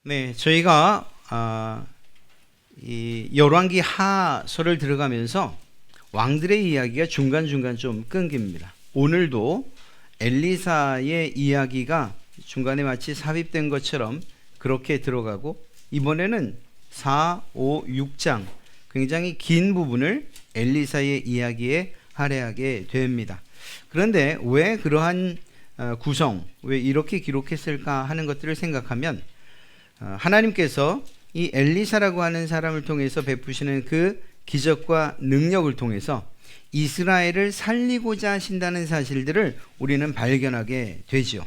네, 저희가 이 열왕기 하서를 들어가면서 왕들의 이야기가 중간중간 좀 끊깁니다. 오늘도 엘리사의 이야기가 중간에 마치 삽입된 것처럼 그렇게 들어가고, 이번에는 4, 5, 6장 굉장히 긴 부분을 엘리사의 이야기에 할애하게 됩니다. 그런데 왜 그러한 구성, 왜 이렇게 기록했을까 하는 것들을 생각하면 하나님께서 이 엘리사라고 하는 사람을 통해서 베푸시는 그 기적과 능력을 통해서 이스라엘을 살리고자 하신다는 사실들을 우리는 발견하게 되죠.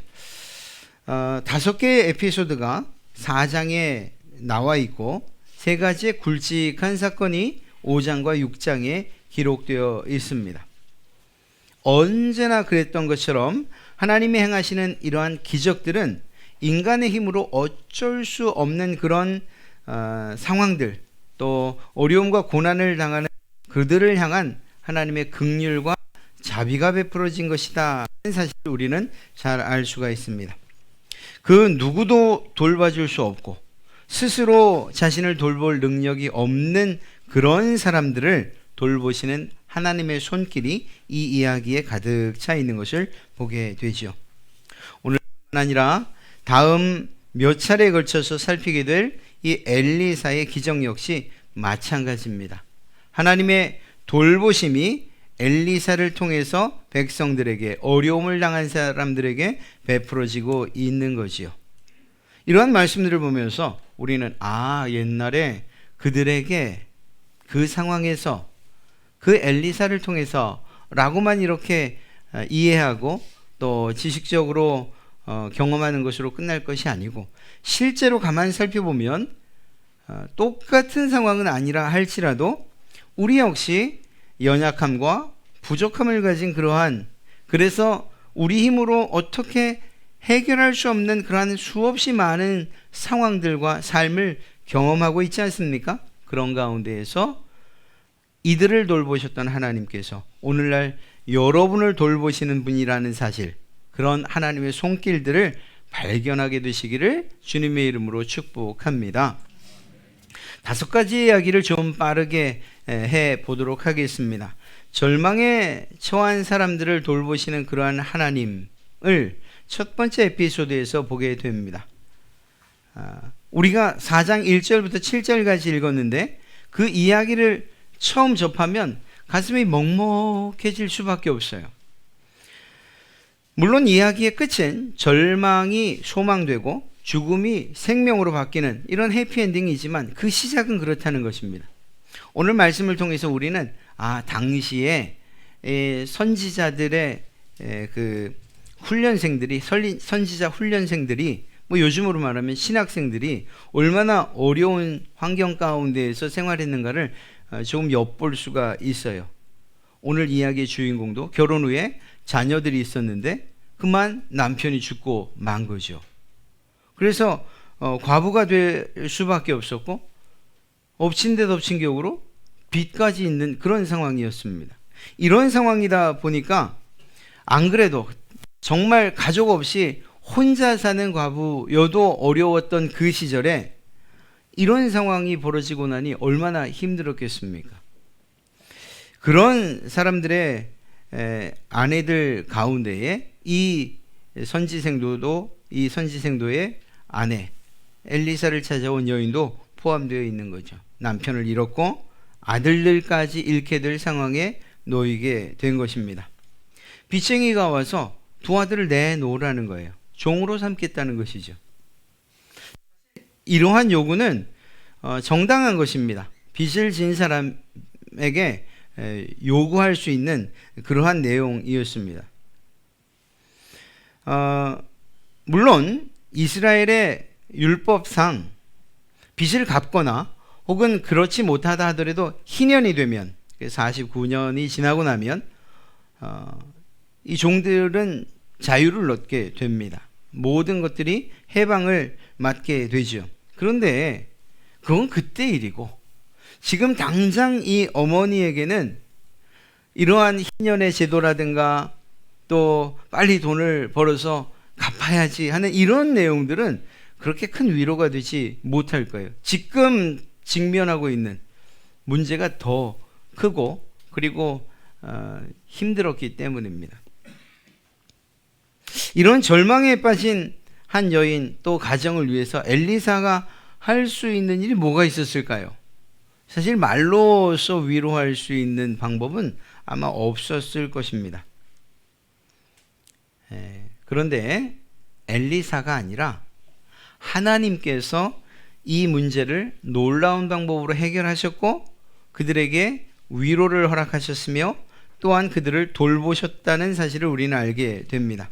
5개의 에피소드가 4장에 나와 있고 3가지의 굵직한 사건이 5장과 6장에 기록되어 있습니다. 언제나 그랬던 것처럼 하나님이 행하시는 이러한 기적들은 인간의 힘으로 어쩔 수 없는 그런 상황들, 또 어려움과 고난을 당하는 그들을 향한 하나님의 긍휼과 자비가 베풀어진 것이다 하는 사실을 우리는 잘 알 수가 있습니다. 그 누구도 돌봐줄 수 없고 스스로 자신을 돌볼 능력이 없는 그런 사람들을 돌보시는 하나님의 손길이 이 이야기에 가득 차 있는 것을 보게 되죠. 오늘뿐만 아니라 다음 몇 차례에 걸쳐서 살피게 될 이 엘리사의 기적 역시 마찬가지입니다. 하나님의 돌보심이 엘리사를 통해서 백성들에게, 어려움을 당한 사람들에게 베풀어지고 있는 거지요. 이러한 말씀들을 보면서 우리는 옛날에 그들에게 그 상황에서 그 엘리사를 통해서 라고만 이렇게 이해하고 또 지식적으로 경험하는 것으로 끝날 것이 아니고, 실제로 가만히 살펴보면 똑같은 상황은 아니라 할지라도 우리 역시 연약함과 부족함을 가진 그러한, 그래서 우리 힘으로 어떻게 해결할 수 없는 그러한 수없이 많은 상황들과 삶을 경험하고 있지 않습니까? 그런 가운데에서 이들을 돌보셨던 하나님께서 오늘날 여러분을 돌보시는 분이라는 사실, 그런 하나님의 손길들을 발견하게 되시기를 주님의 이름으로 축복합니다. 5가지 이야기를 좀 빠르게 해 보도록 하겠습니다. 절망에 처한 사람들을 돌보시는 그러한 하나님을 첫 번째 에피소드에서 보게 됩니다. 우리가 4장 1절부터 7절까지 읽었는데 그 이야기를 처음 접하면 가슴이 먹먹해질 수밖에 없어요. 물론 이야기의 끝은 절망이 소망되고 죽음이 생명으로 바뀌는 이런 해피엔딩이지만 그 시작은 그렇다는 것입니다. 오늘 말씀을 통해서 우리는 당시에 선지자들의 그 훈련생들이, 선지자 훈련생들이, 요즘으로 말하면 신학생들이 얼마나 어려운 환경 가운데에서 생활했는가를 조금 엿볼 수가 있어요. 오늘 이야기의 주인공도 결혼 후에 자녀들이 있었는데 그만 남편이 죽고 만 거죠. 그래서 과부가 될 수밖에 없었고, 엎친 데 덮친 격으로 빚까지 있는 그런 상황이었습니다. 이런 상황이다 보니까 안 그래도 정말 가족 없이 혼자 사는 과부여도 어려웠던 그 시절에 이런 상황이 벌어지고 나니 얼마나 힘들었겠습니까? 그런 사람들의 아내들 가운데에 이 선지생도의 아내 엘리사를 찾아온 여인도 포함되어 있는 거죠. 남편을 잃었고 아들들까지 잃게 될 상황에 놓이게 된 것입니다. 빚쟁이가 와서 두 아들을 내놓으라는 거예요. 종으로 삼겠다는 것이죠. 이러한 요구는 정당한 것입니다. 빚을 진 사람에게 요구할 수 있는 그러한 내용이었습니다. 물론 이스라엘의 율법상 빚을 갚거나 혹은 그렇지 못하다 하더라도 희년이 되면, 49년이 지나고 나면 이 종들은 자유를 얻게 됩니다. 모든 것들이 해방을 맞게 되죠. 그런데 그건 그때 일이고, 지금 당장 이 어머니에게는 이러한 희년의 제도라든가 또 빨리 돈을 벌어서 갚아야지 하는 이런 내용들은 그렇게 큰 위로가 되지 못할 거예요. 지금 직면하고 있는 문제가 더 크고 그리고 힘들었기 때문입니다. 이런 절망에 빠진 한 여인 또 가정을 위해서 엘리사가 할 수 있는 일이 뭐가 있었을까요? 사실 말로써 위로할 수 있는 방법은 아마 없었을 것입니다. 그런데 엘리사가 아니라 하나님께서 이 문제를 놀라운 방법으로 해결하셨고 그들에게 위로를 허락하셨으며 또한 그들을 돌보셨다는 사실을 우리는 알게 됩니다.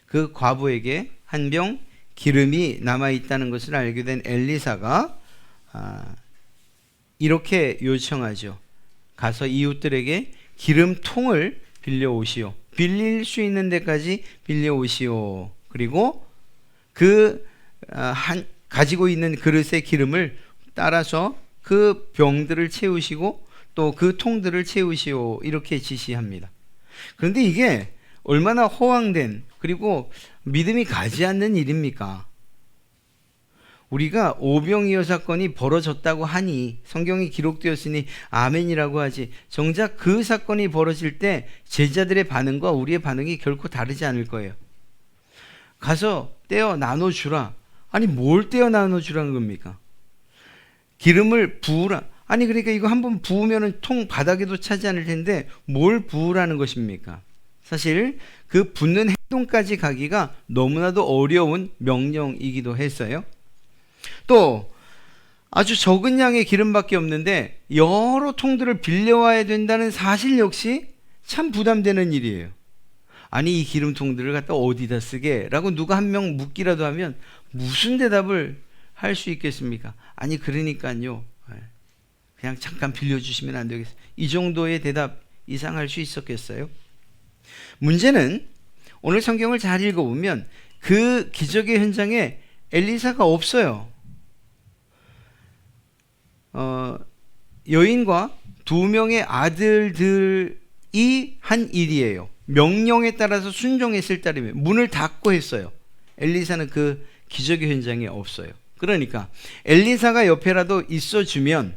그 과부에게 한 병 기름이 남아있다는 것을 알게 된 엘리사가 이렇게 요청하죠. 가서 이웃들에게 기름통을 빌려오시오. 빌릴 수 있는 데까지 빌려오시오. 그리고 가지고 있는 그릇의 기름을 따라서 그 병들을 채우시고 또 그 통들을 채우시오. 이렇게 지시합니다. 그런데 이게 얼마나 허황된 그리고 믿음이 가지 않는 일입니까? 우리가 오병이어 사건이 벌어졌다고 하니 성경이 기록되었으니 아멘이라고 하지, 정작 그 사건이 벌어질 때 제자들의 반응과 우리의 반응이 결코 다르지 않을 거예요. 가서 떼어 나눠주라. 아니 뭘 떼어 나눠주라는 겁니까? 기름을 부으라. 아니 그러니까 이거 한번 부으면 통 바닥에도 차지 않을 텐데 뭘 부으라는 것입니까? 사실 그 붓는 행동까지 가기가 너무나도 어려운 명령이기도 했어요. 또 아주 적은 양의 기름밖에 없는데 여러 통들을 빌려와야 된다는 사실 역시 참 부담되는 일이에요. 아니 이 기름통들을 갖다 어디다 쓰게? 라고 누가 한 명 묻기라도 하면 무슨 대답을 할 수 있겠습니까? 아니 그러니까요, 그냥 잠깐 빌려주시면 안 되겠어요? 이 정도의 대답 이상 할 수 있었겠어요? 문제는 오늘 성경을 잘 읽어보면 그 기적의 현장에 엘리사가 없어요. 여인과 두 명의 아들들이 한 일이에요. 명령에 따라서 순종했을 따름에 문을 닫고 했어요. 엘리사는 그 기적의 현장에 없어요. 그러니까 엘리사가 옆에라도 있어주면,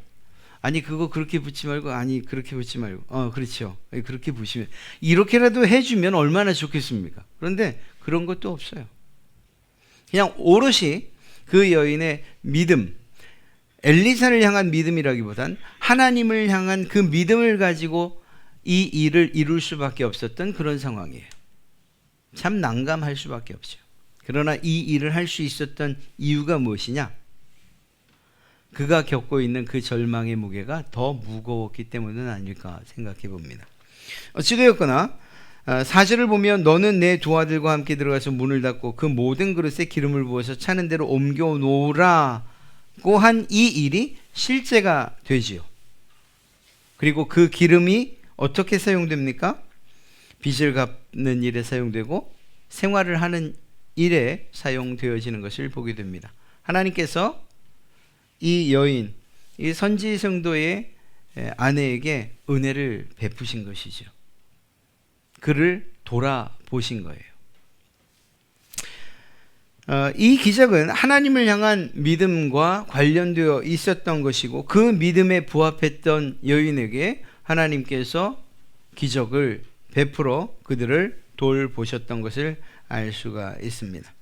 아니 그거 그렇게 붙지 말고, 아니 그렇게 붙지 말고, 그렇죠, 그렇게 부시면, 이렇게라도 해주면 얼마나 좋겠습니까? 그런데 그런 것도 없어요. 그냥 오롯이 그 여인의 믿음, 엘리사를 향한 믿음이라기보단 하나님을 향한 그 믿음을 가지고 이 일을 이룰 수밖에 없었던 그런 상황이에요. 참 난감할 수밖에 없죠. 그러나 이 일을 할 수 있었던 이유가 무엇이냐? 그가 겪고 있는 그 절망의 무게가 더 무거웠기 때문은 아닐까 생각해 봅니다. 어찌되었거나 4절을 보면 너는 내 두 아들과 함께 들어가서 문을 닫고 그 모든 그릇에 기름을 부어서 차는 대로 옮겨 놓으라고 한 이 일이 실제가 되지요. 그리고 그 기름이 어떻게 사용됩니까? 빚을 갚는 일에 사용되고 생활을 하는 일에 사용되어지는 것을 보게 됩니다. 하나님께서 이 여인, 이 선지 성도의 아내에게 은혜를 베푸신 것이죠. 그를 돌아보신 거예요. 이 기적은 하나님을 향한 믿음과 관련되어 있었던 것이고 그 믿음에 부합했던 여인에게 하나님께서 기적을 베풀어 그들을 돌보셨던 것을 알 수가 있습니다.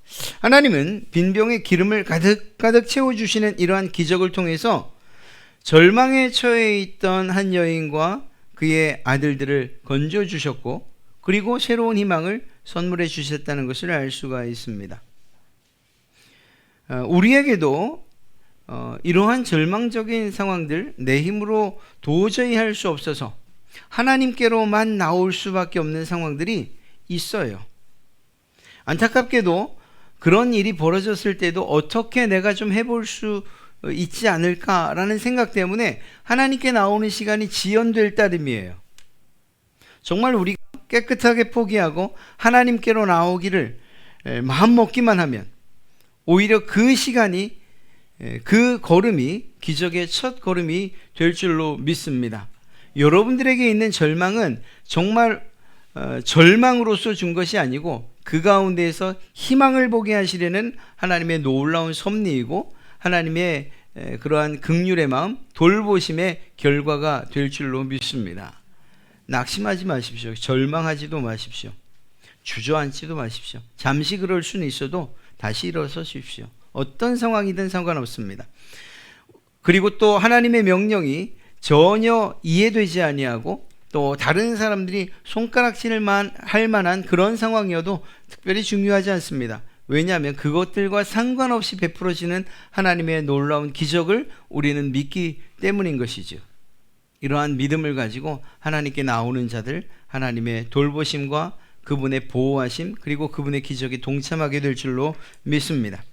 하나님은 빈병에 기름을 가득가득 채워주시는 이러한 기적을 통해서 절망에 처해 있던 한 여인과 그의 아들들을 건져주셨고 그리고 새로운 희망을 선물해 주셨다는 것을 알 수가 있습니다. 우리에게도 이러한 절망적인 상황들, 내 힘으로 도저히 할 수 없어서 하나님께로만 나올 수밖에 없는 상황들이 있어요. 안타깝게도 그런 일이 벌어졌을 때도 어떻게 내가 좀 해볼 수 있지 않을까라는 생각 때문에 하나님께 나오는 시간이 지연될 따름이에요. 정말 우리가 깨끗하게 포기하고 하나님께로 나오기를 마음 먹기만 하면 오히려 그 시간이, 그 걸음이 기적의 첫 걸음이 될 줄로 믿습니다. 여러분들에게 있는 절망은 정말 절망으로서 준 것이 아니고 그 가운데에서 희망을 보게 하시려는 하나님의 놀라운 섭리이고 하나님의 그러한 긍휼의 마음, 돌보심의 결과가 될 줄로 믿습니다. 낙심하지 마십시오. 절망하지도 마십시오. 주저앉지도 마십시오. 잠시 그럴 수는 있어도 다시 일어서십시오. 어떤 상황이든 상관없습니다. 그리고 또 하나님의 명령이 전혀 이해되지 아니하고 또 다른 사람들이 손가락질을 할 만한 그런 상황이어도 특별히 중요하지 않습니다. 왜냐하면 그것들과 상관없이 베풀어지는 하나님의 놀라운 기적을 우리는 믿기 때문인 것이죠. 이러한 믿음을 가지고 하나님께 나오는 자들, 하나님의 돌보심과 그분의 보호하심 그리고 그분의 기적에 동참하게 될 줄로 믿습니다.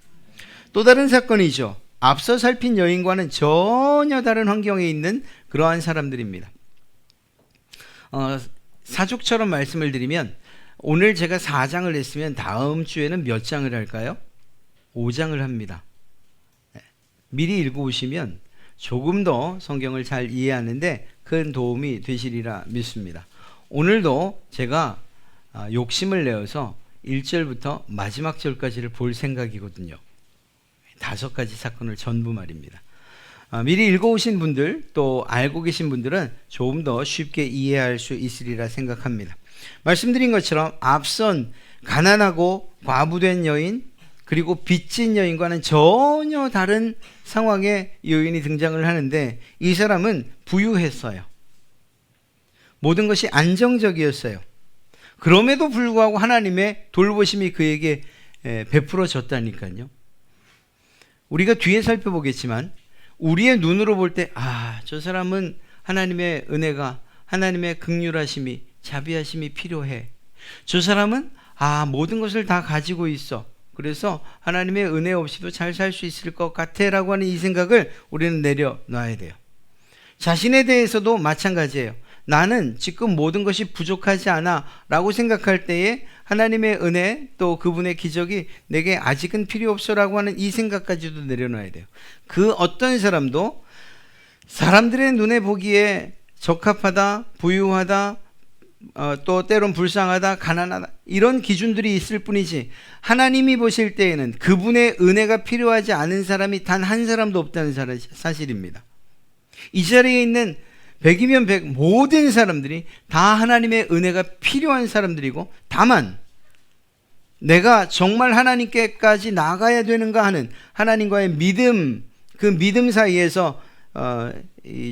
또 다른 사건이죠. 앞서 살핀 여인과는 전혀 다른 환경에 있는 그러한 사람들입니다. 사족처럼 말씀을 드리면 오늘 제가 4장을 했으면 다음 주에는 몇 장을 할까요? 5장을 합니다. 미리 읽어오시면 조금 더 성경을 잘 이해하는데 큰 도움이 되시리라 믿습니다. 오늘도 제가 욕심을 내어서 1절부터 마지막 절까지를 볼 생각이거든요. 5가지 사건을 전부 말입니다. 미리 읽어오신 분들 또 알고 계신 분들은 조금 더 쉽게 이해할 수 있으리라 생각합니다. 말씀드린 것처럼 앞선 가난하고 과부된 여인 그리고 빚진 여인과는 전혀 다른 상황의 여인이 등장을 하는데 이 사람은 부유했어요. 모든 것이 안정적이었어요. 그럼에도 불구하고 하나님의 돌보심이 그에게 베풀어졌다니까요. 우리가 뒤에 살펴보겠지만 우리의 눈으로 볼 때 저 사람은 하나님의 은혜가 하나님의 긍휼하심이 자비하심이 필요해. 저 사람은 모든 것을 다 가지고 있어. 그래서 하나님의 은혜 없이도 잘 살 수 있을 것 같아 라고 하는 이 생각을 우리는 내려놔야 돼요. 자신에 대해서도 마찬가지예요. 나는 지금 모든 것이 부족하지 않아 라고 생각할 때에 하나님의 은혜 또 그분의 기적이 내게 아직은 필요 없어 라고 하는 이 생각까지도 내려놔야 돼요. 그 어떤 사람도 사람들의 눈에 보기에 적합하다, 부유하다, 또 때론 불쌍하다, 가난하다 이런 기준들이 있을 뿐이지 하나님이 보실 때에는 그분의 은혜가 필요하지 않은 사람이 단 한 사람도 없다는 사실입니다. 이 자리에 있는 100이면 100 모든 사람들이 다 하나님의 은혜가 필요한 사람들이고 다만 내가 정말 하나님께까지 나가야 되는가 하는 하나님과의 믿음, 그 믿음 사이에서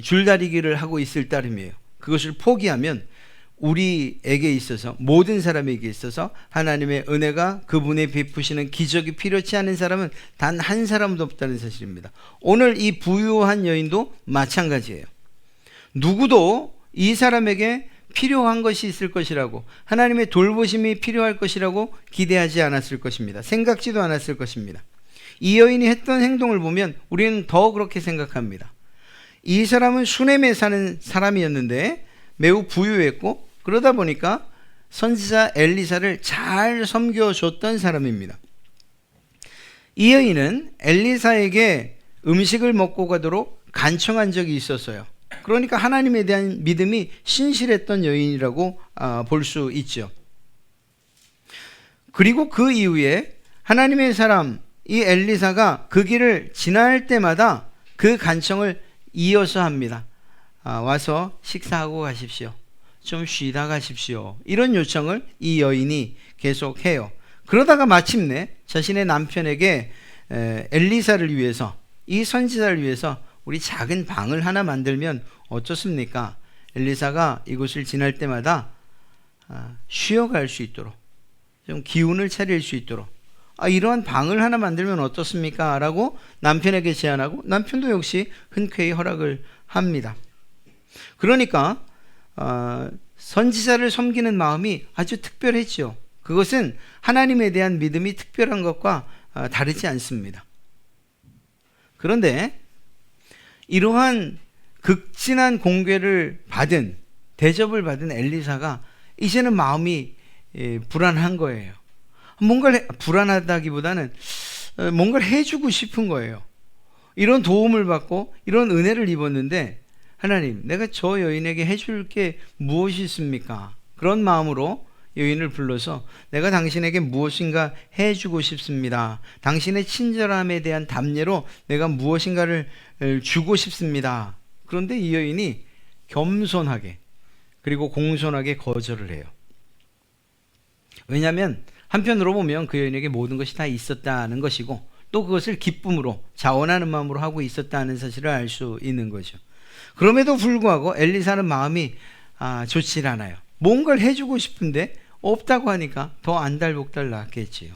줄다리기를 하고 있을 따름이에요. 그것을 포기하면 우리에게 있어서 모든 사람에게 있어서 하나님의 은혜가 그분의 베푸시는 기적이 필요치 않은 사람은 단 한 사람도 없다는 사실입니다. 오늘 이 부유한 여인도 마찬가지예요. 누구도 이 사람에게 필요한 것이 있을 것이라고 하나님의 돌보심이 필요할 것이라고 기대하지 않았을 것입니다. 생각지도 않았을 것입니다. 이 여인이 했던 행동을 보면 우리는 더 그렇게 생각합니다. 이 사람은 수넴에 사는 사람이었는데 매우 부유했고 그러다 보니까 선지자 엘리사를 잘 섬겨줬던 사람입니다. 이 여인은 엘리사에게 음식을 먹고 가도록 간청한 적이 있었어요. 그러니까 하나님에 대한 믿음이 신실했던 여인이라고 볼 수 있죠. 그리고 그 이후에 하나님의 사람 이 엘리사가 그 길을 지날 때마다 그 간청을 이어서 합니다. 와서 식사하고 가십시오. 좀 쉬다 가십시오. 이런 요청을 이 여인이 계속해요. 그러다가 마침내 자신의 남편에게 엘리사를 위해서 이 선지자를 위해서 우리 작은 방을 하나 만들면 어떻습니까? 엘리사가 이곳을 지날 때마다 쉬어갈 수 있도록 좀 기운을 차릴 수 있도록 이러한 방을 하나 만들면 어떻습니까? 라고 남편에게 제안하고 남편도 역시 흔쾌히 허락을 합니다. 그러니까 선지자를 섬기는 마음이 아주 특별했죠. 그것은 하나님에 대한 믿음이 특별한 것과 다르지 않습니다. 그런데 이러한 극진한 공궤를 받은 대접을 받은 엘리사가 이제는 마음이 불안한 거예요. 뭔가를 불안하다기보다는 뭔가를 해주고 싶은 거예요. 이런 도움을 받고 이런 은혜를 입었는데 하나님 내가 저 여인에게 해줄 게 무엇이 있습니까? 그런 마음으로 여인을 불러서 내가 당신에게 무엇인가 해주고 싶습니다. 당신의 친절함에 대한 답례로 내가 무엇인가를 주고 싶습니다. 그런데 이 여인이 겸손하게 그리고 공손하게 거절을 해요. 왜냐하면 한편으로 보면 그 여인에게 모든 것이 다 있었다는 것이고 또 그것을 기쁨으로 자원하는 마음으로 하고 있었다는 사실을 알 수 있는 거죠. 그럼에도 불구하고 엘리사는 마음이 좋지 않아요. 뭔가를 해주고 싶은데 없다고 하니까 더 안달복달 났겠지요.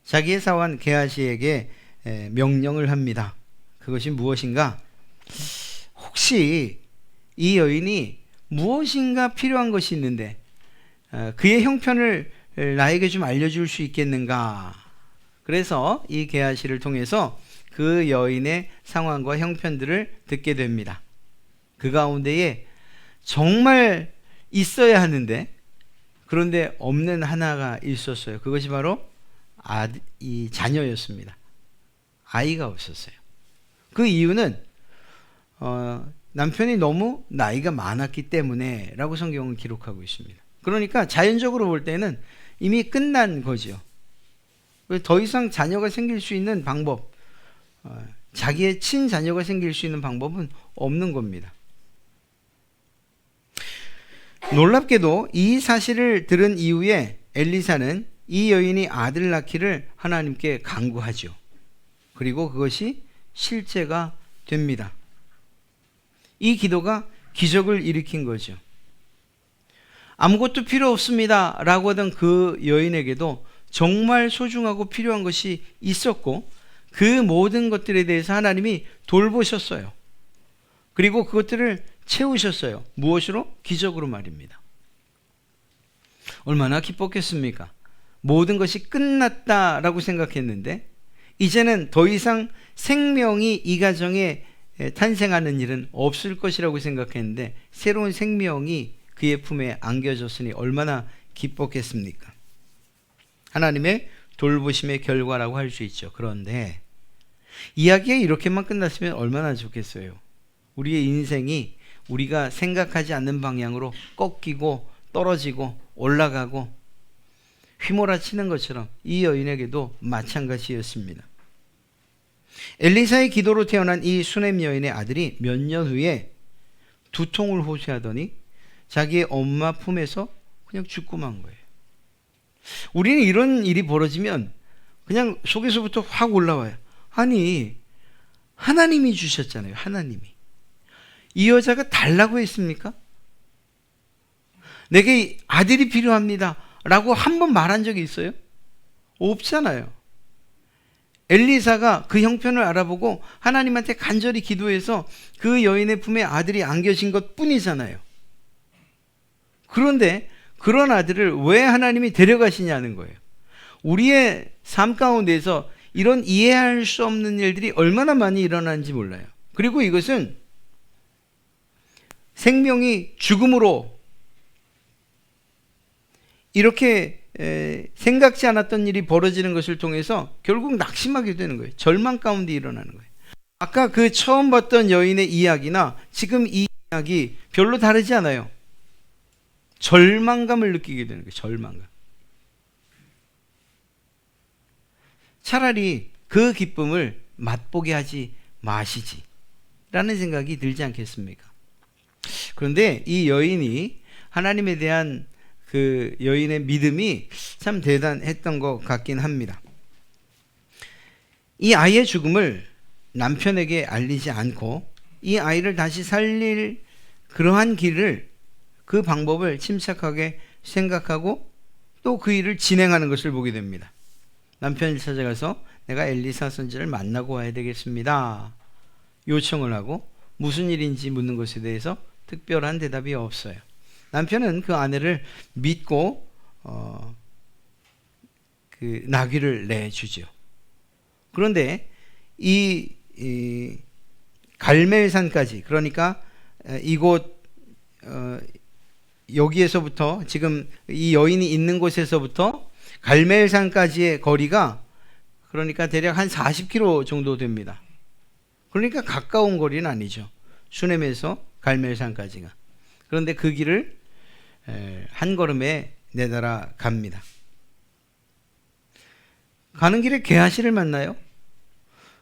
자기의 사원 게하시에게 명령을 합니다. 그것이 무엇인가? 혹시 이 여인이 무엇인가 필요한 것이 있는데 그의 형편을 나에게 좀 알려줄 수 있겠는가? 그래서 이 게하시를 통해서 그 여인의 상황과 형편들을 듣게 됩니다. 그 가운데에 정말 있어야 하는데 그런데 없는 하나가 있었어요. 그것이 바로 이 자녀였습니다. 아이가 없었어요. 그 이유는 남편이 너무 나이가 많았기 때문에 라고 성경은 기록하고 있습니다. 그러니까 자연적으로 볼 때는 이미 끝난 거죠. 더 이상 자녀가 생길 수 있는 방법, 자기의 친자녀가 생길 수 있는 방법은 없는 겁니다. 놀랍게도 이 사실을 들은 이후에 엘리사는 이 여인이 아들 낳기를 하나님께 간구하죠. 그리고 그것이 실제가 됩니다. 이 기도가 기적을 일으킨 거죠. 아무것도 필요 없습니다 라고 하던 그 여인에게도 정말 소중하고 필요한 것이 있었고 그 모든 것들에 대해서 하나님이 돌보셨어요. 그리고 그것들을 채우셨어요. 무엇으로? 기적으로 말입니다. 얼마나 기뻤겠습니까? 모든 것이 끝났다라고 생각했는데 이제는 더 이상 생명이 이 가정에 탄생하는 일은 없을 것이라고 생각했는데 새로운 생명이 그의 품에 안겨졌으니 얼마나 기뻤겠습니까? 하나님의 돌보심의 결과라고 할 수 있죠. 그런데 이야기가 이렇게만 끝났으면 얼마나 좋겠어요. 우리의 인생이 우리가 생각하지 않는 방향으로 꺾이고 떨어지고 올라가고 휘몰아치는 것처럼 이 여인에게도 마찬가지였습니다. 엘리사의 기도로 태어난 이 수넴 여인의 아들이 몇 년 후에 두통을 호소하더니 자기의 엄마 품에서 그냥 죽고 만 거예요. 우리는 이런 일이 벌어지면 그냥 속에서부터 확 올라와요. 아니, 하나님이 주셨잖아요. 하나님이. 이 여자가 달라고 했습니까? 내게 아들이 필요합니다 라고 한 번 말한 적이 있어요? 없잖아요. 엘리사가 그 형편을 알아보고 하나님한테 간절히 기도해서 그 여인의 품에 아들이 안겨진 것 뿐이잖아요. 그런데 그런 아들을 왜 하나님이 데려가시냐는 거예요. 우리의 삶 가운데서 이런 이해할 수 없는 일들이 얼마나 많이 일어나는지 몰라요. 그리고 이것은 생명이 죽음으로 이렇게 생각지 않았던 일이 벌어지는 것을 통해서 결국 낙심하게 되는 거예요. 절망 가운데 일어나는 거예요. 아까 그 처음 봤던 여인의 이야기나 지금 이 이야기 별로 다르지 않아요. 절망감을 느끼게 되는 거예요. 절망감. 차라리 그 기쁨을 맛보게 하지 마시지 라는 생각이 들지 않겠습니까? 그런데 이 여인이 하나님에 대한 그 여인의 믿음이 참 대단했던 것 같긴 합니다. 이 아이의 죽음을 남편에게 알리지 않고 이 아이를 다시 살릴 그러한 길을 그 방법을 침착하게 생각하고 또 그 일을 진행하는 것을 보게 됩니다. 남편을 찾아가서 내가 엘리사 선지자를 만나고 와야 되겠습니다 요청을 하고 무슨 일인지 묻는 것에 대해서 특별한 대답이 없어요. 남편은 그 아내를 믿고 그 나귀를 내주죠. 그런데 이 갈멜산까지, 그러니까 이곳 여기에서부터 지금 이 여인이 있는 곳에서부터 갈멜산까지의 거리가 그러니까 대략 한 40km 정도 됩니다. 그러니까 가까운 거리는 아니죠. 수넴에서 갈멜산까지가. 그런데 그 길을 한 걸음에 내달아 갑니다. 가는 길에 게하시를 만나요.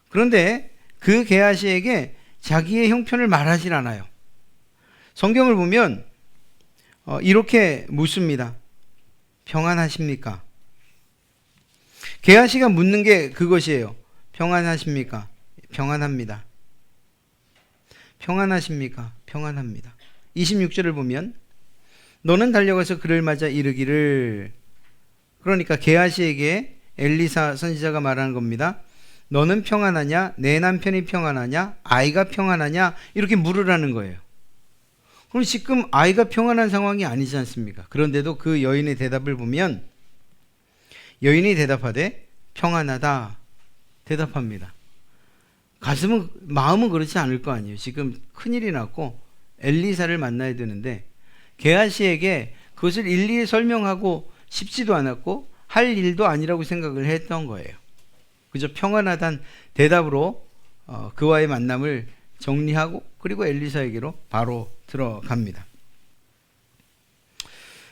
그런데 그 게하시에게 자기의 형편을 말하질 않아요. 성경을 보면 이렇게 묻습니다. 평안하십니까? 게하시가 묻는 게 그것이에요. 평안하십니까? 평안합니다. 평안하십니까? 평안합니다. 26절을 보면 너는 달려가서 그를 맞아 이르기를, 그러니까 게하시에게 엘리사 선지자가 말하는 겁니다. 너는 평안하냐? 내 남편이 평안하냐? 아이가 평안하냐? 이렇게 물으라는 거예요. 그럼 지금 아이가 평안한 상황이 아니지 않습니까? 그런데도 그 여인의 대답을 보면 여인이 대답하되 평안하다 대답합니다. 마음은 그렇지 않을 거 아니에요. 지금 큰일이 났고 엘리사를 만나야 되는데 게하시에게 그것을 일일이 설명하고 싶지도 않았고 할 일도 아니라고 생각을 했던 거예요. 그저 평안하단 대답으로 그와의 만남을 정리하고 그리고 엘리사에게로 바로 들어갑니다.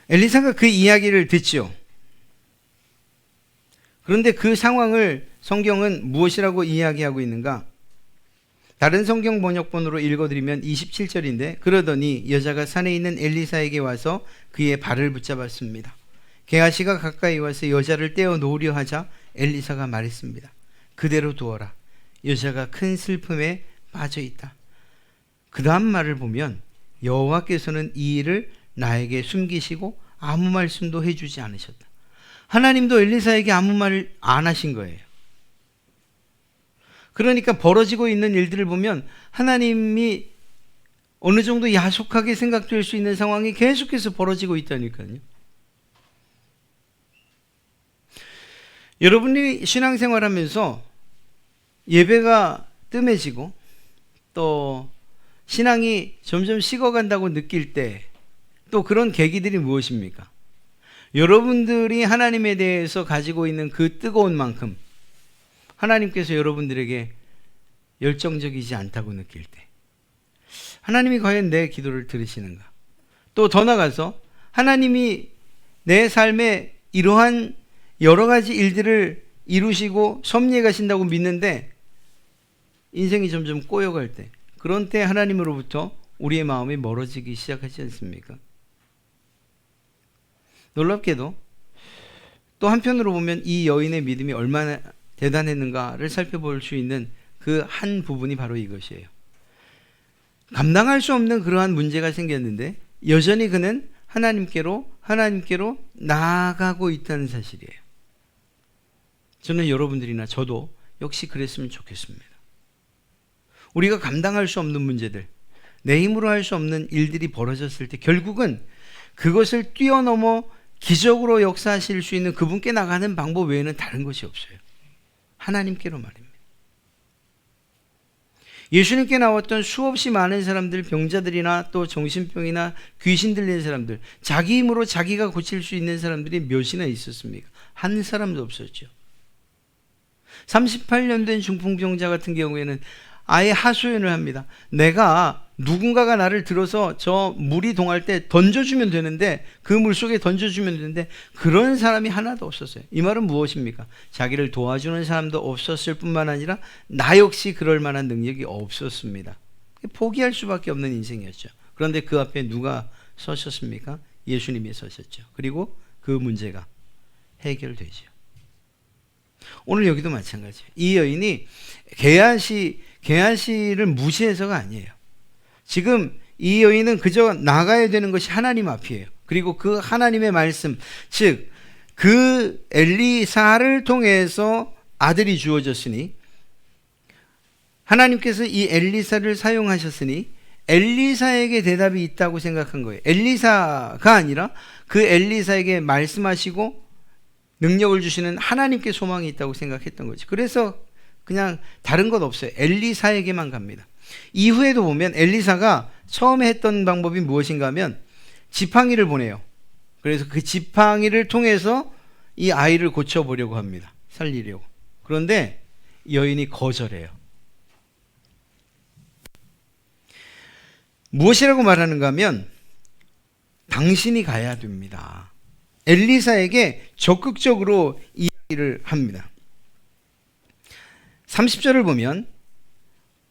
엘리사가 그 이야기를 듣죠. 그런데 그 상황을 성경은 무엇이라고 이야기하고 있는가? 다른 성경 번역본으로 읽어드리면 27절인데 그러더니 여자가 산에 있는 엘리사에게 와서 그의 발을 붙잡았습니다. 게하시가 가까이 와서 여자를 떼어 놓으려 하자 엘리사가 말했습니다. 그대로 두어라. 여자가 큰 슬픔에 빠져 있다. 그 다음 말을 보면 여호와께서는 이 일을 나에게 숨기시고 아무 말씀도 해주지 않으셨다. 하나님도 엘리사에게 아무 말을 안 하신 거예요. 그러니까 벌어지고 있는 일들을 보면 하나님이 어느 정도 야속하게 생각될 수 있는 상황이 계속해서 벌어지고 있다니까요. 여러분이 신앙생활하면서 예배가 뜸해지고 또 신앙이 점점 식어간다고 느낄 때 또 그런 계기들이 무엇입니까? 여러분들이 하나님에 대해서 가지고 있는 그 뜨거운 만큼 하나님께서 여러분들에게 열정적이지 않다고 느낄 때 하나님이 과연 내 기도를 들으시는가? 또 더 나아가서 하나님이 내 삶에 이러한 여러 가지 일들을 이루시고 섭리해 가신다고 믿는데 인생이 점점 꼬여갈 때, 그런 때 하나님으로부터 우리의 마음이 멀어지기 시작하지 않습니까? 놀랍게도 또 한편으로 보면 이 여인의 믿음이 얼마나 대단했는가를 살펴볼 수 있는 그 한 부분이 바로 이것이에요. 감당할 수 없는 그러한 문제가 생겼는데 여전히 그는 하나님께로 나아가고 있다는 사실이에요. 저는 여러분들이나 저도 역시 그랬으면 좋겠습니다. 우리가 감당할 수 없는 문제들, 내 힘으로 할 수 없는 일들이 벌어졌을 때 결국은 그것을 뛰어넘어 기적으로 역사하실 수 있는 그분께 나가는 방법 외에는 다른 것이 없어요. 하나님께로 말입니다. 예수님께 나왔던 수없이 많은 사람들, 병자들이나 또 정신병이나 귀신 들린 사람들, 자기 힘으로 자기가 고칠 수 있는 사람들이 몇이나 있었습니까? 한 사람도 없었죠. 38년 된 중풍병자 같은 경우에는 아예 하소연을 합니다. 내가 누군가가 나를 들어서 저 물이 동할 때 던져주면 되는데, 그 물속에 던져주면 되는데 그런 사람이 하나도 없었어요. 이 말은 무엇입니까? 자기를 도와주는 사람도 없었을 뿐만 아니라 나 역시 그럴 만한 능력이 없었습니다. 포기할 수밖에 없는 인생이었죠. 그런데 그 앞에 누가 서셨습니까? 예수님이 서셨죠. 그리고 그 문제가 해결되죠. 오늘 여기도 마찬가지예요. 이 여인이 게하시를 무시해서가 아니에요. 지금 이 여인은 그저 나가야 되는 것이 하나님 앞이에요. 그리고 그 하나님의 말씀, 즉 그 엘리사를 통해서 아들이 주어졌으니, 하나님께서 이 엘리사를 사용하셨으니 엘리사에게 대답이 있다고 생각한 거예요. 엘리사가 아니라 그 엘리사에게 말씀하시고 능력을 주시는 하나님께 소망이 있다고 생각했던 거죠. 그래서 그냥 다른 것 없어요. 엘리사에게만 갑니다. 이후에도 보면 엘리사가 처음에 했던 방법이 무엇인가 하면 지팡이를 보내요. 그래서 그 지팡이를 통해서 이 아이를 고쳐보려고 합니다. 살리려고. 그런데 여인이 거절해요. 무엇이라고 말하는가 하면 당신이 가야 됩니다. 엘리사에게 적극적으로 이야기를 합니다. 30절을 보면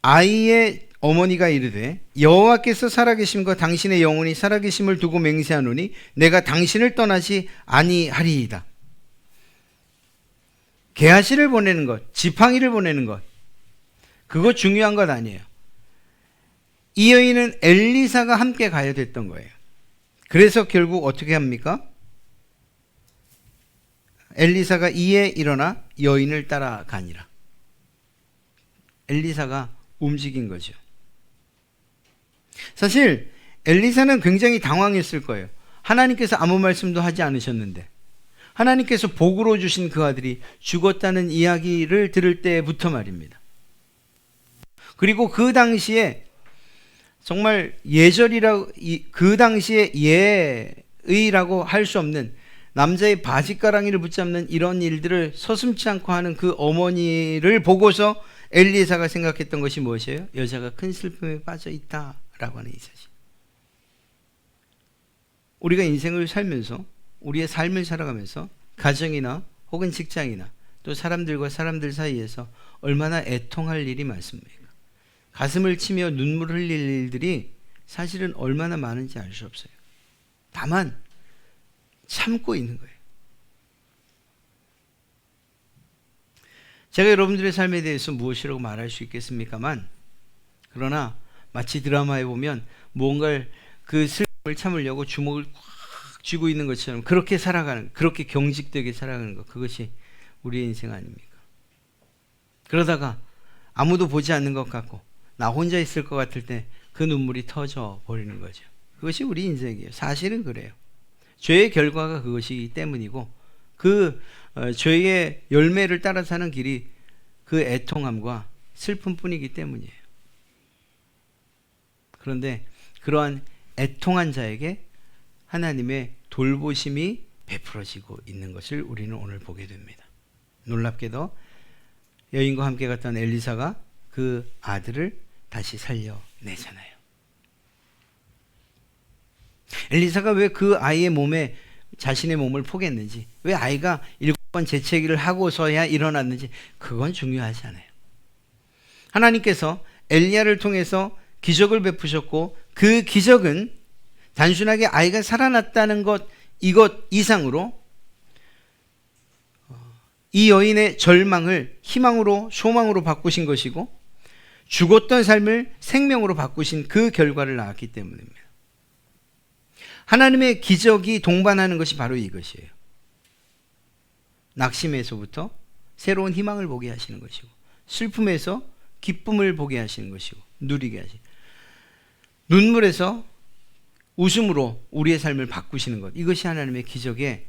아이의 어머니가 이르되 여호와께서 살아계심과 당신의 영혼이 살아계심을 두고 맹세하노니 내가 당신을 떠나지 아니하리이다. 게하시를 보내는 것, 지팡이를 보내는 것, 그거 중요한 것 아니에요. 이 여인은 엘리사가 함께 가야 됐던 거예요. 그래서 결국 어떻게 합니까? 엘리사가 이에 일어나 여인을 따라가니라. 엘리사가 움직인 거죠. 사실 엘리사는 굉장히 당황했을 거예요. 하나님께서 아무 말씀도 하지 않으셨는데 하나님께서 복으로 주신 그 아들이 죽었다는 이야기를 들을 때부터 말입니다. 그리고 그 당시에 정말 예절이라고, 그 당시에 예의라고 할 수 없는 남자의 바지가랑이를 붙잡는 이런 일들을 서슴지 않고 하는 그 어머니를 보고서 엘리사가 생각했던 것이 무엇이에요? 여자가 큰 슬픔에 빠져 있다라고 하는 이 사실. 우리가 인생을 살면서, 우리의 삶을 살아가면서 가정이나 혹은 직장이나 또 사람들과 사람들 사이에서 얼마나 애통할 일이 많습니까? 가슴을 치며 눈물 흘릴 일들이 사실은 얼마나 많은지 알 수 없어요. 다만 참고 있는 거예요. 제가 여러분들의 삶에 대해서 무엇이라고 말할 수 있겠습니까만, 그러나 마치 드라마에 보면 무언가를 그 슬픔을 참으려고 주먹을 꽉 쥐고 있는 것처럼 그렇게 살아가는, 그렇게 경직되게 살아가는 것, 그것이 우리의 인생 아닙니까? 그러다가 아무도 보지 않는 것 같고 나 혼자 있을 것 같을 때 그 눈물이 터져 버리는 거죠. 그것이 우리 인생이에요. 사실은 그래요. 죄의 결과가 그것이기 때문이고 그 죄의 열매를 따라 사는 길이 그 애통함과 슬픔뿐이기 때문이에요. 그런데 그러한 애통한 자에게 하나님의 돌보심이 베풀어지고 있는 것을 우리는 오늘 보게 됩니다. 놀랍게도 여인과 함께 갔던 엘리사가 그 아들을 다시 살려내잖아요. 엘리사가 왜 그 아이의 몸에 자신의 몸을 포겠는지, 왜 아이가 7번 재채기를 하고서야 일어났는지, 그건 중요하지 않아요. 하나님께서 엘리야를 통해서 기적을 베푸셨고 그 기적은 단순하게 아이가 살아났다는 것, 이것 이상으로 이 여인의 절망을 희망으로, 소망으로 바꾸신 것이고 죽었던 삶을 생명으로 바꾸신 그 결과를 낳았기 때문입니다. 하나님의 기적이 동반하는 것이 바로 이것이에요. 낙심에서부터 새로운 희망을 보게 하시는 것이고, 슬픔에서 기쁨을 보게 하시는 것이고, 누리게 하시고, 눈물에서 웃음으로 우리의 삶을 바꾸시는 것, 이것이 하나님의 기적의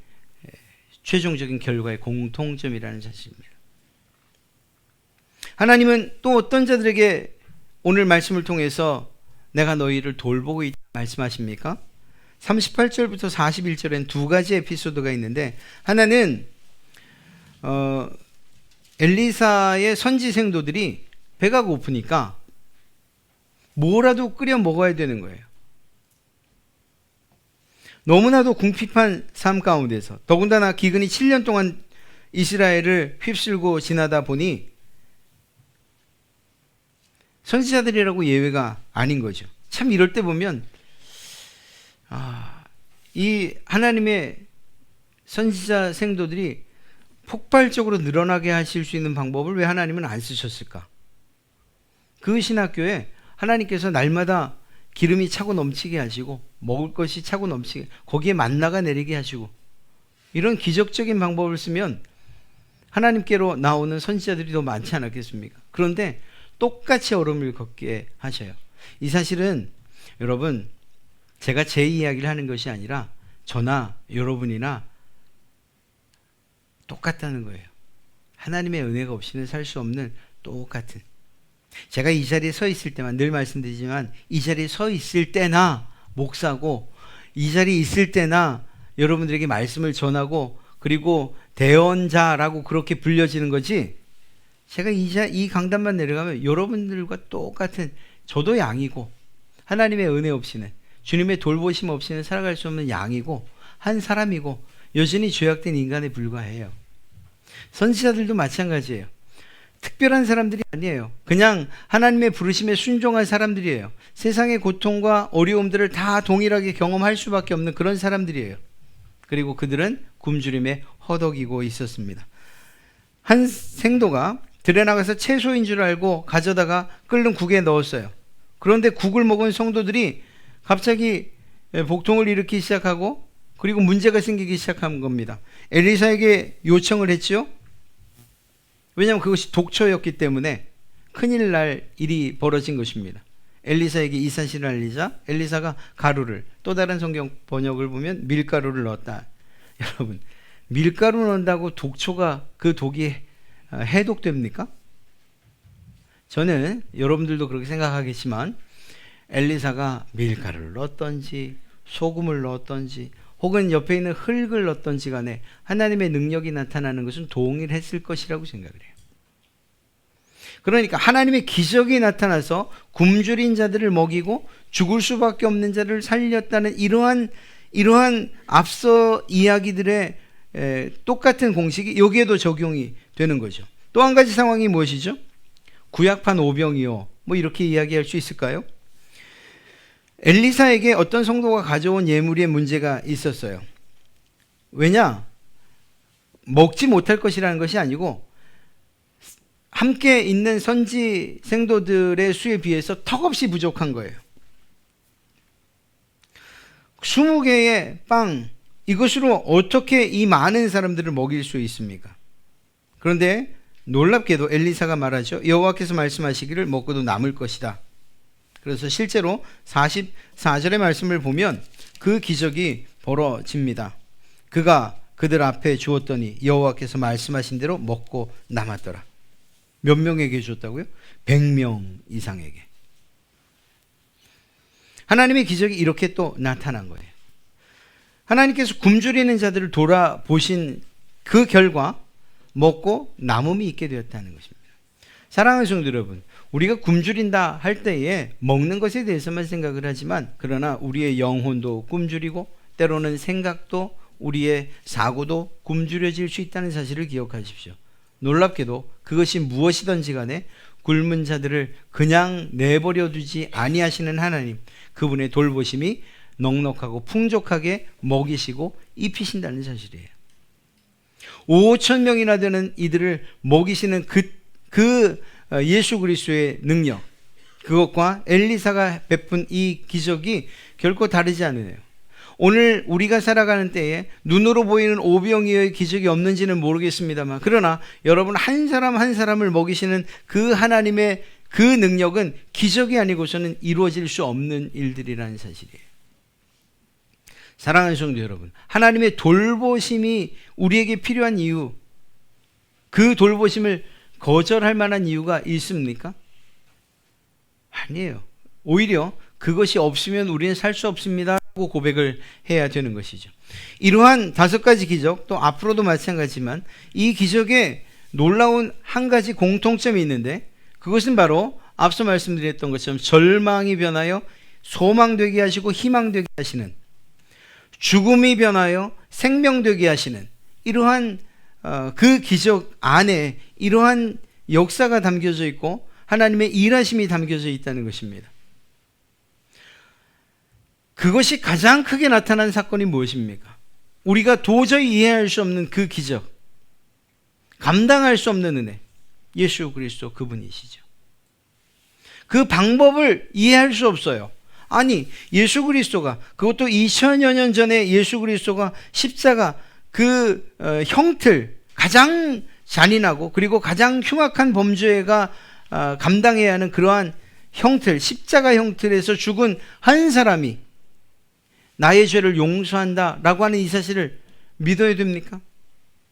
최종적인 결과의 공통점이라는 사실입니다. 하나님은 또 어떤 자들에게 오늘 말씀을 통해서 내가 너희를 돌보고 있다 말씀하십니까? 38절부터 41절엔 두 가지 에피소드가 있는데, 하나는 엘리사의 선지 생도들이 배가 고프니까 뭐라도 끓여 먹어야 되는 거예요. 너무나도 궁핍한 삶 가운데서, 더군다나 기근이 7년 동안 이스라엘을 휩쓸고 지나다 보니 선지자들이라고 예외가 아닌 거죠. 참 이럴 때 보면 이 하나님의 선지자 생도들이 폭발적으로 늘어나게 하실 수 있는 방법을 왜 하나님은 안 쓰셨을까? 그 신학교에 하나님께서 날마다 기름이 차고 넘치게 하시고 먹을 것이 차고 넘치게, 거기에 만나가 내리게 하시고, 이런 기적적인 방법을 쓰면 하나님께로 나오는 선지자들이 더 많지 않았겠습니까? 그런데 똑같이 얼음을 걷게 하셔요. 이 사실은 여러분, 제가 제 이야기를 하는 것이 아니라 저나 여러분이나 똑같다는 거예요. 하나님의 은혜가 없이는 살 수 없는 똑같은. 제가 이 자리에 서 있을 때만 늘 말씀드리지만, 이 자리에 서 있을 때나 목사고, 이 자리에 있을 때나 여러분들에게 말씀을 전하고, 그리고 대언자라고 그렇게 불려지는 거지, 제가 이 강단만 내려가면 여러분들과 똑같은, 저도 양이고 하나님의 은혜 없이는, 주님의 돌보심 없이는 살아갈 수 없는 양이고 한 사람이고, 여전히 죄악된 인간에 불과해요. 선지자들도 마찬가지예요. 특별한 사람들이 아니에요. 그냥 하나님의 부르심에 순종한 사람들이에요. 세상의 고통과 어려움들을 다 동일하게 경험할 수밖에 없는 그런 사람들이에요. 그리고 그들은 굶주림에 허덕이고 있었습니다. 한 생도가 들에 나가서 채소인 줄 알고 가져다가 끓는 국에 넣었어요. 그런데 국을 먹은 성도들이 갑자기 복통을 일으키기 시작하고 그리고 문제가 생기기 시작한 겁니다. 엘리사에게 요청을 했죠. 왜냐하면 그것이 독초였기 때문에 큰일 날 일이 벌어진 것입니다. 엘리사에게 이 사실을 알리자 엘리사가 가루를, 또 다른 성경 번역을 보면 밀가루를 넣었다. 여러분, 밀가루 넣는다고 독초가, 그 독이 해독됩니까? 저는 여러분들도 그렇게 생각하겠지만 엘리사가 밀가루를 넣었던지 소금을 넣었던지 혹은 옆에 있는 흙을 넣었던지 간에 하나님의 능력이 나타나는 것은 동일했을 것이라고 생각을 해요. 그러니까 하나님의 기적이 나타나서 굶주린 자들을 먹이고 죽을 수밖에 없는 자를 살렸다는 이러한 앞서 이야기들의 똑같은 공식이 여기에도 적용이 되는 거죠. 또 한 가지 상황이 무엇이죠? 구약판 오병이요, 뭐 이렇게 이야기할 수 있을까요? 엘리사에게 어떤 성도가 가져온 예물에 문제가 있었어요. 왜냐? 먹지 못할 것이라는 것이 아니고 함께 있는 선지 생도들의 수에 비해서 턱없이 부족한 거예요. 20개의 빵, 이것으로 어떻게 이 많은 사람들을 먹일 수 있습니까? 그런데 놀랍게도 엘리사가 말하죠. 여호와께서 말씀하시기를 먹고도 남을 것이다. 그래서 실제로 44절의 말씀을 보면 그 기적이 벌어집니다. 그가 그들 앞에 주었더니 여호와께서 말씀하신 대로 먹고 남았더라. 몇 명에게 줬다고요? 100명 이상에게. 하나님의 기적이 이렇게 또 나타난 거예요. 하나님께서 굶주리는 자들을 돌아보신 그 결과 먹고 남음이 있게 되었다는 것입니다. 사랑하는 성도 여러분, 우리가 굶주린다 할 때에 먹는 것에 대해서만 생각을 하지만 그러나 우리의 영혼도 굶주리고 때로는 생각도 우리의 사고도 굶주려질 수 있다는 사실을 기억하십시오. 놀랍게도 그것이 무엇이든지 간에 굶은 자들을 그냥 내버려 두지 아니하시는 하나님, 그분의 돌보심이 넉넉하고 풍족하게 먹이시고 입히신다는 사실이에요. 5천 명이나 되는 이들을 먹이시는 그 예수 그리스도의 능력, 그것과 엘리사가 베푼 이 기적이 결코 다르지 않으네요. 오늘 우리가 살아가는 때에 눈으로 보이는 오병이어의 기적이 없는지는 모르겠습니다만, 그러나 여러분 한 사람 한 사람을 먹이시는 그 하나님의 그 능력은 기적이 아니고서는 이루어질 수 없는 일들이라는 사실이에요. 사랑하는 성도 여러분, 하나님의 돌보심이 우리에게 필요한 이유, 그 돌보심을 거절할 만한 이유가 있습니까? 아니에요. 오히려 그것이 없으면 우리는 살 수 없습니다 하고 고백을 해야 되는 것이죠. 이러한 5가지 기적, 또 앞으로도 마찬가지지만 이 기적에 놀라운 한 가지 공통점이 있는데, 그것은 바로 앞서 말씀드렸던 것처럼 절망이 변하여 소망되게 하시고 희망되게 하시는, 죽음이 변하여 생명되게 하시는 이러한 그 기적 안에 이러한 역사가 담겨져 있고 하나님의 일하심이 담겨져 있다는 것입니다. 그것이 가장 크게 나타난 사건이 무엇입니까? 우리가 도저히 이해할 수 없는 그 기적, 감당할 수 없는 은혜, 예수 그리스도 그분이시죠. 그 방법을 이해할 수 없어요. 아니, 예수 그리스도가, 그것도 2000여 년 전에 예수 그리스도가 십자가 그 형틀, 가장 잔인하고 그리고 가장 흉악한 범죄가 감당해야 하는 그러한 형틀, 십자가 형틀에서 죽은 한 사람이 나의 죄를 용서한다라고 하는 이 사실을 믿어야 됩니까?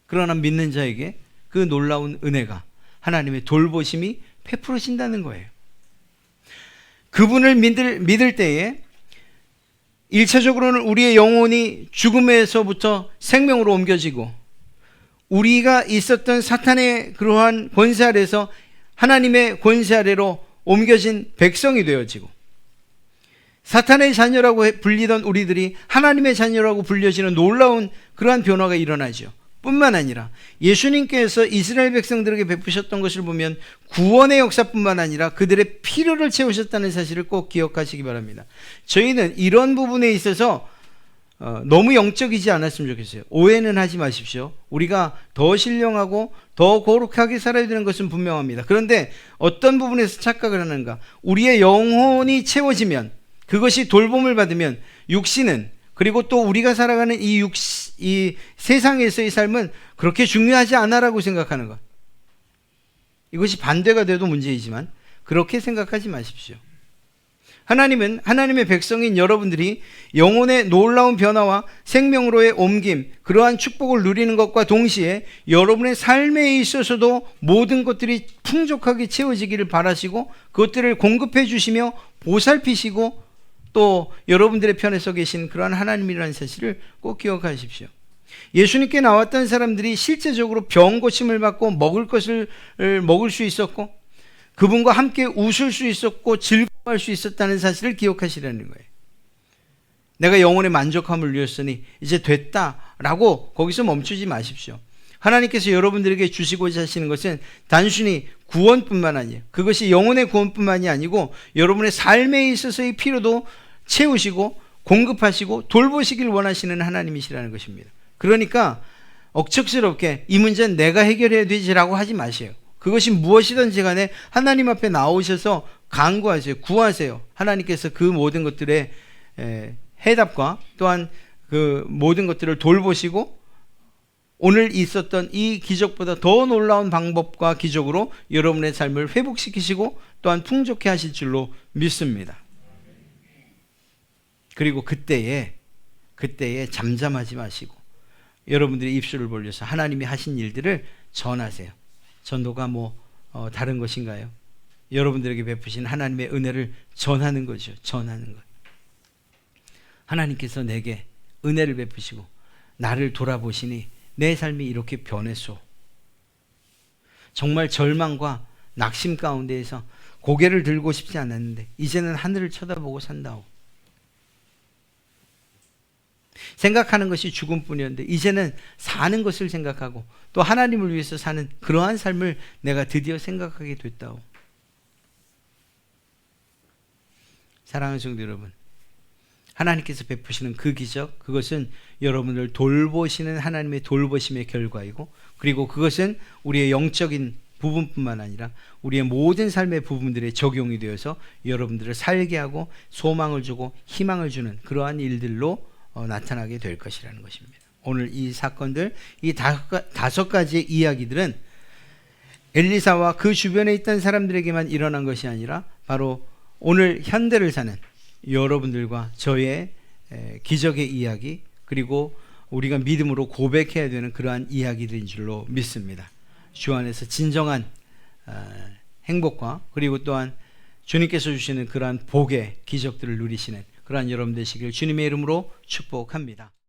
그러나 믿는 자에게 그 놀라운 은혜가, 하나님의 돌보심이 베풀어진다는 거예요. 그분을 믿을 때에 1차적으로는 우리의 영혼이 죽음에서부터 생명으로 옮겨지고, 우리가 있었던 사탄의 그러한 권세 아래서 하나님의 권세 아래로 옮겨진 백성이 되어지고, 사탄의 자녀라고 불리던 우리들이 하나님의 자녀라고 불려지는 놀라운 그러한 변화가 일어나죠. 뿐만 아니라 예수님께서 이스라엘 백성들에게 베푸셨던 것을 보면 구원의 역사뿐만 아니라 그들의 필요를 채우셨다는 사실을 꼭 기억하시기 바랍니다. 저희는 이런 부분에 있어서 너무 영적이지 않았으면 좋겠어요. 오해는 하지 마십시오. 우리가 더 신령하고 더 거룩하게 살아야 되는 것은 분명합니다. 그런데 어떤 부분에서 착각을 하는가? 우리의 영혼이 채워지면, 그것이 돌봄을 받으면 육신은, 그리고 또 우리가 살아가는 이 세상에서의 삶은 그렇게 중요하지 않아라고 생각하는 것. 이것이 반대가 돼도 문제이지만 그렇게 생각하지 마십시오. 하나님은 하나님의 백성인 여러분들이 영혼의 놀라운 변화와 생명으로의 옮김, 그러한 축복을 누리는 것과 동시에 여러분의 삶에 있어서도 모든 것들이 풍족하게 채워지기를 바라시고 그것들을 공급해 주시며 보살피시고 또 여러분들의 편에 서 계신 그러한 하나님이라는 사실을 꼭 기억하십시오. 예수님께 나왔던 사람들이 실제적으로 병 고침을 받고 먹을 것을 먹을 수 있었고 그분과 함께 웃을 수 있었고 즐거워할 수 있었다는 사실을 기억하시라는 거예요. 내가 영혼의 만족함을 누렸으니 이제 됐다라고 거기서 멈추지 마십시오. 하나님께서 여러분들에게 주시고자 하시는 것은 단순히 구원뿐만 아니에요. 그것이 영혼의 구원뿐만이 아니고 여러분의 삶에 있어서의 필요도 채우시고 공급하시고 돌보시길 원하시는 하나님이시라는 것입니다. 그러니까 억척스럽게 이 문제는 내가 해결해야 되지라고 하지 마세요. 그것이 무엇이든지 간에 하나님 앞에 나오셔서 간구하세요. 구하세요. 하나님께서 그 모든 것들의 해답과 또한 그 모든 것들을 돌보시고 오늘 있었던 이 기적보다 더 놀라운 방법과 기적으로 여러분의 삶을 회복시키시고 또한 풍족해 하실 줄로 믿습니다. 그리고 그때에 잠잠하지 마시고 여러분들이 입술을 벌려서 하나님이 하신 일들을 전하세요. 전도가 다른 것인가요? 여러분들에게 베푸신 하나님의 은혜를 전하는 거죠. 전하는 것. 하나님께서 내게 은혜를 베푸시고 나를 돌아보시니 내 삶이 이렇게 변했소. 정말 절망과 낙심 가운데에서 고개를 들고 싶지 않았는데 이제는 하늘을 쳐다보고 산다오. 생각하는 것이 죽음뿐이었는데 이제는 사는 것을 생각하고 또 하나님을 위해서 사는 그러한 삶을 내가 드디어 생각하게 됐다오. 사랑하는 성도 여러분, 하나님께서 베푸시는 그 기적, 그것은 여러분을 돌보시는 하나님의 돌보심의 결과이고 그리고 그것은 우리의 영적인 부분뿐만 아니라 우리의 모든 삶의 부분들에 적용이 되어서 여러분들을 살게 하고 소망을 주고 희망을 주는 그러한 일들로 나타나게 될 것이라는 것입니다. 오늘 이 사건들, 이 다섯 가지의 이야기들은 엘리사와 그 주변에 있던 사람들에게만 일어난 것이 아니라 바로 오늘 현대를 사는 여러분들과 저의 기적의 이야기 그리고 우리가 믿음으로 고백해야 되는 그러한 이야기들인 줄로 믿습니다. 주 안에서 진정한 행복과 그리고 또한 주님께서 주시는 그러한 복의 기적들을 누리시는 그러한 여러분 되시길 주님의 이름으로 축복합니다.